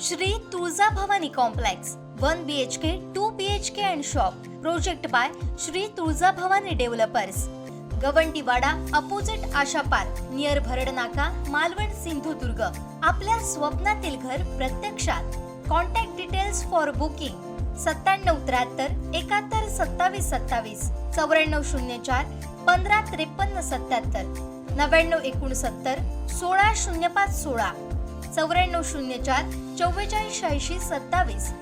Shri Tuljabhavani complex 1 BHK 2 BHK and shop project by Shri Tuljabhavani developers Gawantiwada opposite Asha park near Bharadnaka Malvan Sindhudurg. आपल्या स्वप्नातील घर प्रत्यक्षात। Contact details for booking 9773 71 27 27 9404 15 53 77 9969 1605 16 9404 44 86 27।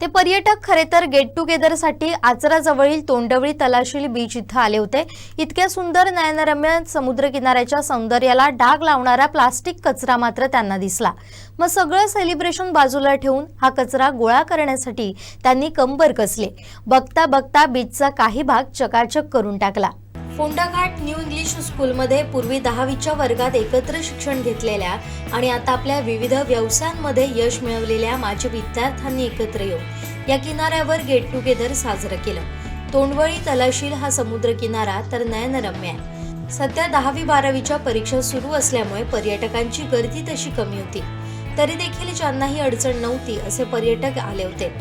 ते पर्यटक खरे तर गेट टुगेदर साठी आचराजवळील तोंडवळी तलाशील बीच इथं आले होते। इतक्या सुंदर नयनरम्य समुद्रकिनाऱ्याच्या सौंदर्याला डाग लावणारा प्लास्टिक कचरा मात्र त्यांना दिसला। मग सगळं सेलिब्रेशन बाजूला ठेवून हा कचरा गोळा करण्यासाठी त्यांनी कंबर कसले। बघता बघता बीचचा काही भाग चकाचक करून टाकला। फोंडाघाट न्यू इंग्लिश स्कूलमध्ये पूर्वी 10वीच्या वर्गात एकत्र शिक्षण घेतलेल्या आणि आता आपल्या विविध व्यवसायांमध्ये यश मिळवलेल्या माजी विद्यार्थ्यांनी एकत्र येऊन या किनाऱ्यावर गेट टुगेदर साजरं केलं। तोंडवळी तलाशील हा समुद्र किनारा तर नयनरम्य आहे। सध्या 10वी 12वीच्या परीक्षा सुरू असल्यामुळे पर्यटकांची गर्दी तशी कमी होती, तरी देखील ज्यांनाही अडचण नव्हती असे पर्यटक आले होते।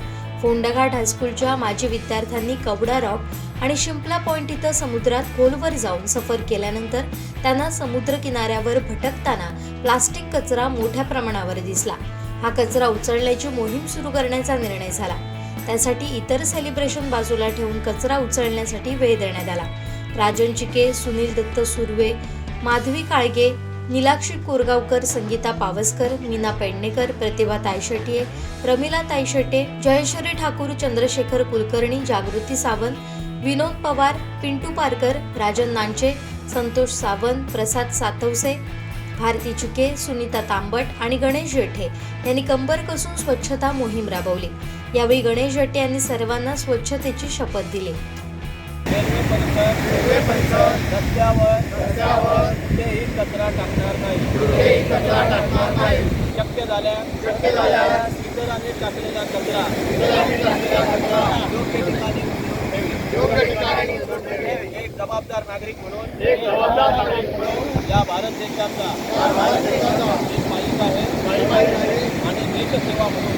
फोंडाघाट हायस्कूलच्या माजी विद्यार्थ्यांनी कवडा रॉक आणि शिंपला पॉइंट इथं समुद्रात खोलवर जाऊन सफर केल्यानंतर त्यांना समुद्र किनाऱ्यावर भटकताना प्लास्टिक कचरा मोठ्या प्रमाणावर दिसला। हा कचरा उचलण्याची मोहीम सुरू करण्याचा निर्णय झाला। त्यासाठी इतर सेलिब्रेशन बाजूला ठेवून कचरा उचलण्यासाठी वेळ देण्यात आला। राजन चिके, सुनील दत्त सुर्वे, माधवी काळगे, नीलाक्षी कोरगावकर, संगीता पावसकर, मीना पेडणेकर, प्रतिभा तायशेटे, प्रमिला तायशेटे, जयश्री ठाकूर, चंद्रशेखर कुलकर्णी, जागृती सावंत, विनोद पवार, पिंटू पारकर, राजन नांचे, संतोष सावंत, प्रसाद सातवसे, भारती चिके, सुनीता तांबट आणि गणेश जेठे यांनी कंबर कसून स्वच्छता मोहीम राबवली। यावेळी गणेश जेठे यांनी सर्वांना स्वच्छतेची शपथ दिली। रस्त्यावर कुठेही कचरा टाकणार नाही। शक्य झाल्यास इतरांनी टाकलेला कचरा योग्य ठिकाणी एक जबाबदार नागरिक म्हणून या भारत देशाचा एक मालिका आहे आणि देशसेवा म्हणून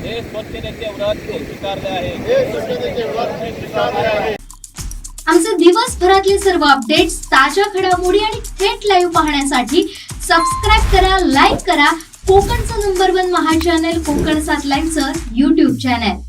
हे स्वच्छतेचे व्रत स्वीकारले आहे। आमचे दिवसभरातले सर्व अपडेट्स, ताज्या घडामोडी आणि थेट लाईव्ह पाहण्यासाठी सबस्क्राइब करा, लाईक करा कोकणचं नंबर 1 महा चॅनल कोकण 7 लाईव्हचं YouTube चॅनल।